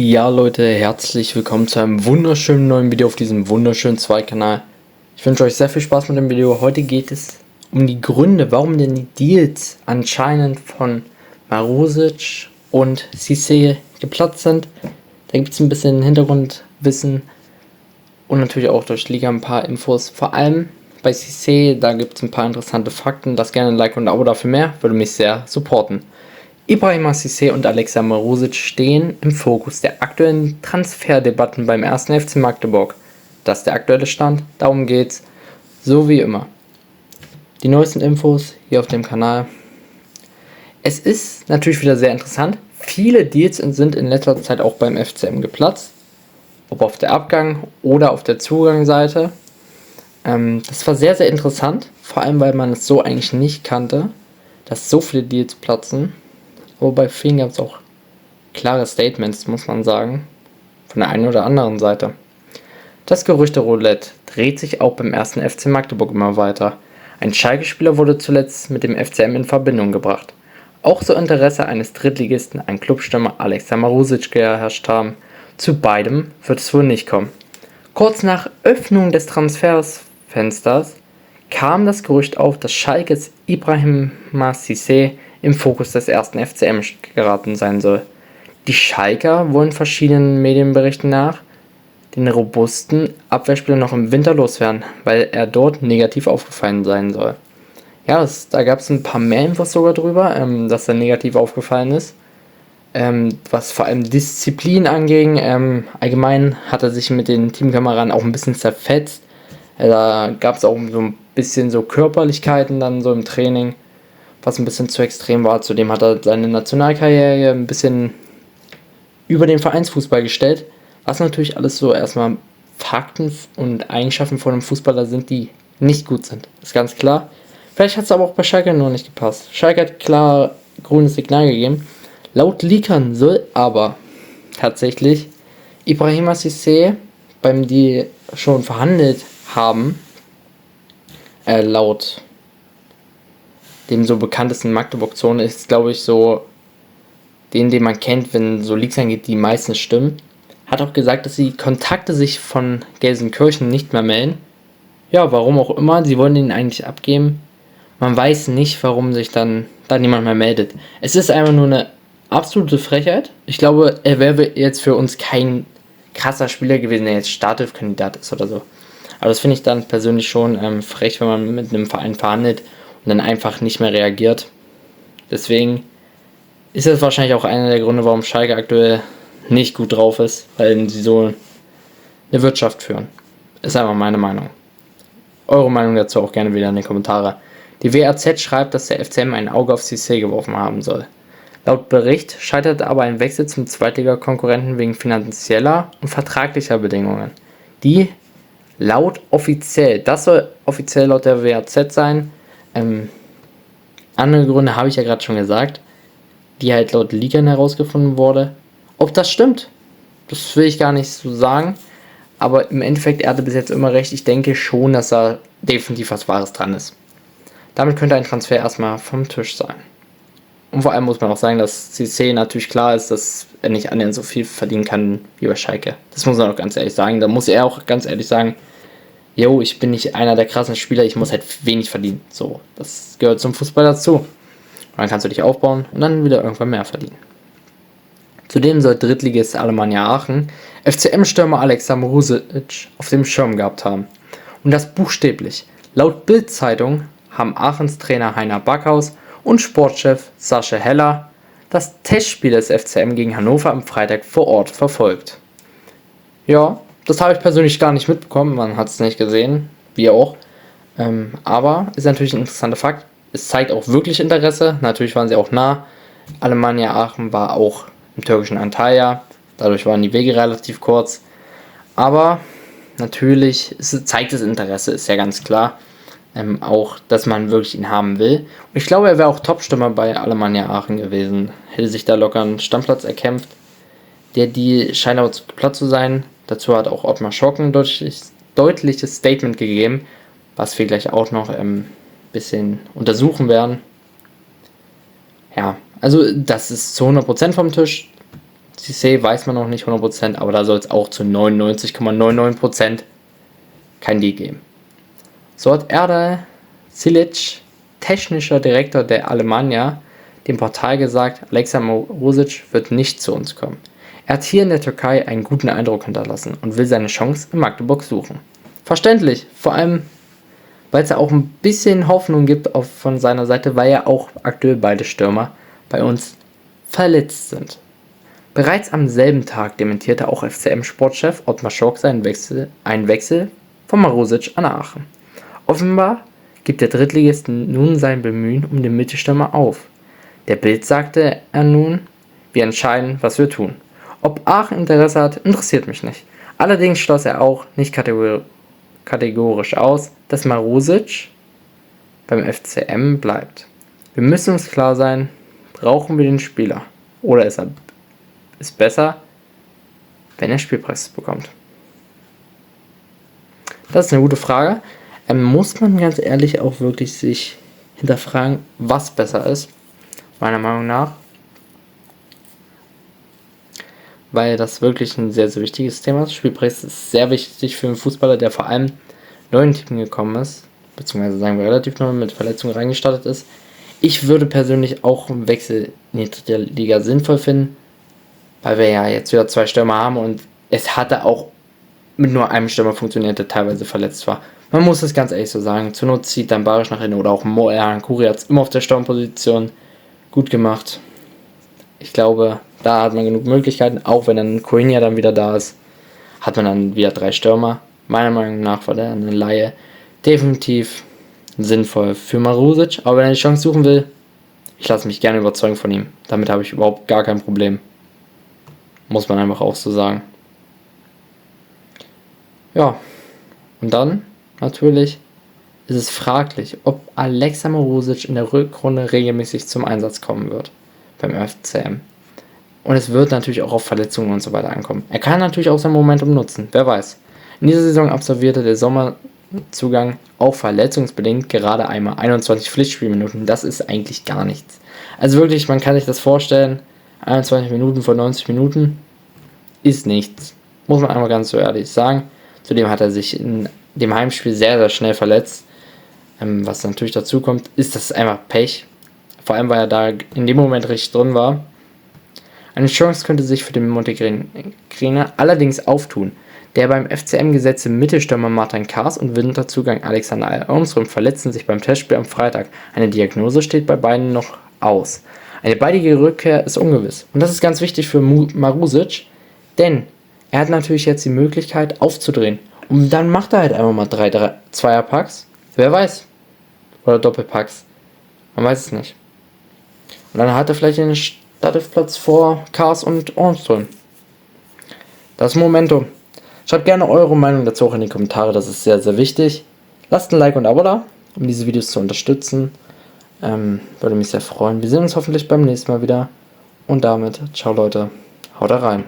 Ja Leute, herzlich willkommen zu einem wunderschönen neuen Video auf diesem wunderschönen Kanal. Ich wünsche euch sehr viel Spaß mit dem Video. Heute geht es um die Gründe, warum denn die Deals anscheinend von Marusic und Cissé geplatzt sind. Da gibt es ein bisschen Hintergrundwissen und natürlich auch durch Liga ein paar Infos. Vor allem bei Cissé, da gibt es ein paar interessante Fakten. Lasst gerne ein Like und ein Abo dafür mehr, würde mich sehr supporten. Ibrahima Cissé und Alexa Marusic stehen im Fokus der aktuellen Transferdebatten beim 1. FC Magdeburg. Das ist der aktuelle Stand, darum geht's, so wie immer. Die neuesten Infos hier auf dem Kanal. Es ist natürlich wieder sehr interessant, viele Deals sind in letzter Zeit auch beim FCM geplatzt, ob auf der Abgang- oder auf der Zugangsseite. Das war sehr, sehr interessant, vor allem weil man es so eigentlich nicht kannte, dass so viele Deals platzen. Aber bei vielen gab es auch klare Statements, muss man sagen, von der einen oder anderen Seite. Das Gerüchte-Roulette dreht sich auch beim 1. FC Magdeburg immer weiter. Ein Schalke-Spieler wurde zuletzt mit dem FCM in Verbindung gebracht. Auch soll Interesse eines Drittligisten an Clubstürmer Alexa Marusic geherrscht haben. Zu beidem wird es wohl nicht kommen. Kurz nach Öffnung des Transferfensters kam das Gerücht auf, dass Schalkes Ibrahima Cissé im Fokus des 1. FCM geraten sein soll. Die Schalker wollen verschiedenen Medienberichten nach den robusten Abwehrspieler noch im Winter loswerden, weil er dort negativ aufgefallen sein soll. Ja, da gab es ein paar mehr Infos sogar drüber, dass er negativ aufgefallen ist. Was vor allem Disziplin anging, allgemein hat er sich mit den Teamkameraden auch ein bisschen zerfetzt. Da gab es auch so ein bisschen so Körperlichkeiten dann so im Training, was ein bisschen zu extrem war. Zudem hat er seine Nationalkarriere ein bisschen über den Vereinsfußball gestellt, was natürlich alles so erstmal Fakten und Eigenschaften von einem Fußballer sind, die nicht gut sind. Ist ganz klar. Vielleicht hat es aber auch bei Schalke noch nicht gepasst. Schalke hat klar grünes Signal gegeben. Laut Leakern soll aber tatsächlich Ibrahima Cissé, beim die schon verhandelt haben, laut dem so bekanntesten Magdeburg-Zone ist, glaube ich, so den man kennt, wenn so Leaks angeht, die meistens stimmen. Hat auch gesagt, dass die Kontakte sich von Gelsenkirchen nicht mehr melden. Ja, warum auch immer, sie wollen ihn eigentlich abgeben. Man weiß nicht, warum sich dann niemand mehr meldet. Es ist einfach nur eine absolute Frechheit. Ich glaube, er wäre jetzt für uns kein krasser Spieler gewesen, der jetzt Startelf-Kandidat ist oder so. Aber das finde ich dann persönlich schon frech, wenn man mit einem Verein verhandelt und dann einfach nicht mehr reagiert. Deswegen ist das wahrscheinlich auch einer der Gründe, warum Schalke aktuell nicht gut drauf ist, weil sie so eine Wirtschaft führen. Ist einfach meine Meinung. Eure Meinung dazu auch gerne wieder in die Kommentare. Die WAZ schreibt, dass der FCM ein Auge auf Cissé geworfen haben soll. Laut Bericht scheiterte aber ein Wechsel zum Zweitliga-Konkurrenten wegen finanzieller und vertraglicher Bedingungen, die das soll offiziell laut der WAZ sein, andere Gründe habe ich ja gerade schon gesagt, die halt laut Liga herausgefunden wurde. Ob das stimmt, das will ich gar nicht so sagen, aber im Endeffekt, er hatte bis jetzt immer recht. Ich denke schon, dass da definitiv was Wahres dran ist. Damit könnte ein Transfer erstmal vom Tisch sein. Und vor allem muss man auch sagen, dass Cissé natürlich klar ist, dass er nicht annähernd so viel verdienen kann wie bei Schalke. Das muss man auch ganz ehrlich sagen. Da muss er auch ganz ehrlich sagen, yo, ich bin nicht einer der krassen Spieler, ich muss halt wenig verdienen. So, das gehört zum Fußball dazu. Und dann kannst du dich aufbauen und dann wieder irgendwann mehr verdienen. Zudem soll Drittligist Alemannia Aachen FCM-Stürmer Alexa Marusic auf dem Schirm gehabt haben. Und das buchstäblich. Laut Bild-Zeitung haben Aachens Trainer Heiner Backhaus und Sportchef Sascha Heller das Testspiel des FCM gegen Hannover am Freitag vor Ort verfolgt. Ja, das habe ich persönlich gar nicht mitbekommen, man hat es nicht gesehen, wie auch. Aber ist natürlich ein interessanter Fakt. Es zeigt auch wirklich Interesse, natürlich waren sie auch nah. Alemannia Aachen war auch im türkischen Antalya, dadurch waren die Wege relativ kurz. Aber natürlich zeigt es Interesse, ist ja ganz klar. Auch, dass man wirklich ihn haben will. Und ich glaube, er wäre auch Top-Stürmer bei Alemannia Aachen gewesen. Hätte sich da locker einen Stammplatz erkämpft. Die scheint aber geplatzt zu sein. Dazu hat auch Ottmar Schock ein deutliches Statement gegeben, was wir gleich auch noch ein bisschen untersuchen werden. Ja, also das ist zu 100% vom Tisch. Cissé weiß man noch nicht 100%, aber da soll es auch zu 99,99% kein Deal geben. So hat Erdal Silic, technischer Direktor der Alemannia, dem Portal gesagt, Alexa Marusic wird nicht zu uns kommen. Er hat hier in der Türkei einen guten Eindruck hinterlassen und will seine Chance in Magdeburg suchen. Verständlich, vor allem, weil es ja auch ein bisschen Hoffnung gibt von seiner Seite, weil ja auch aktuell beide Stürmer bei uns verletzt sind. Bereits am selben Tag dementierte auch FCM-Sportchef Ottmar Schork einen Wechsel von Marusic an Aachen. Offenbar gibt der Drittligist nun sein Bemühen um den Mittelstürmer auf. Der Bild sagte er nun, wir entscheiden, was wir tun. Ob Aachen Interesse hat, interessiert mich nicht. Allerdings schloss er auch nicht kategorisch aus, dass Marusic beim FCM bleibt. Wir müssen uns klar sein, brauchen wir den Spieler? Oder ist es besser, wenn er Spielpraxis bekommt? Das ist eine gute Frage. Muss man ganz ehrlich auch wirklich sich hinterfragen, was besser ist, meiner Meinung nach. Weil das wirklich ein sehr, sehr wichtiges Thema ist. Spielpraxis ist sehr wichtig für einen Fußballer, der vor allem neu in Team gekommen ist, beziehungsweise sagen wir relativ neu mit Verletzungen reingestartet ist. Ich würde persönlich auch einen Wechsel in die dritte Liga sinnvoll finden, weil wir ja jetzt wieder 2 Stürmer haben und es hatte auch mit nur einem Stürmer funktioniert, der teilweise verletzt war. Man muss es ganz ehrlich so sagen, zur Not zieht dann Barisch nach hinten oder auch Moeran Kuri hat es immer auf der Sturmposition gut gemacht. Ich glaube, da hat man genug Möglichkeiten, auch wenn dann Coinia dann wieder da ist, hat man dann wieder 3 Stürmer. Meiner Meinung nach war der eine Laie definitiv sinnvoll für Marusic, aber wenn er die Chance suchen will, ich lasse mich gerne überzeugen von ihm. Damit habe ich überhaupt gar kein Problem. Muss man einfach auch so sagen. Ja, und dann natürlich ist es fraglich, ob Alexa Marusic in der Rückrunde regelmäßig zum Einsatz kommen wird beim FCM. Und es wird natürlich auch auf Verletzungen und so weiter ankommen. Er kann natürlich auch sein Momentum nutzen, wer weiß. In dieser Saison absolvierte der Sommerzugang auch verletzungsbedingt gerade einmal 21 Pflichtspielminuten. Das ist eigentlich gar nichts. Also wirklich, man kann sich das vorstellen, 21 Minuten von 90 Minuten ist nichts. Muss man einmal ganz so ehrlich sagen. Zudem hat er sich in dem Heimspiel sehr, sehr schnell verletzt. Was natürlich dazu kommt, ist das einfach Pech. Vor allem, weil er da in dem Moment richtig drin war. Eine Chance könnte sich für den Montenegriner allerdings auftun. Der beim FCM gesetzte Mittelstürmer Martin Kars und Winterzugang Alexander Alonström verletzten sich beim Testspiel am Freitag. Eine Diagnose steht bei beiden noch aus. Eine baldige Rückkehr ist ungewiss. Und das ist ganz wichtig für Marusic, denn er hat natürlich jetzt die Möglichkeit aufzudrehen. Und dann macht er halt einfach mal 3 Zweierpacks. Wer weiß. Oder Doppelpacks. Man weiß es nicht. Und dann hat er vielleicht den Startelfplatz vor Kars und Ornström. Das Momentum. Schreibt gerne eure Meinung dazu auch in die Kommentare, das ist sehr, sehr wichtig. Lasst ein Like und ein Abo da, um diese Videos zu unterstützen. Würde mich sehr freuen. Wir sehen uns hoffentlich beim nächsten Mal wieder. Und damit, ciao Leute, haut rein.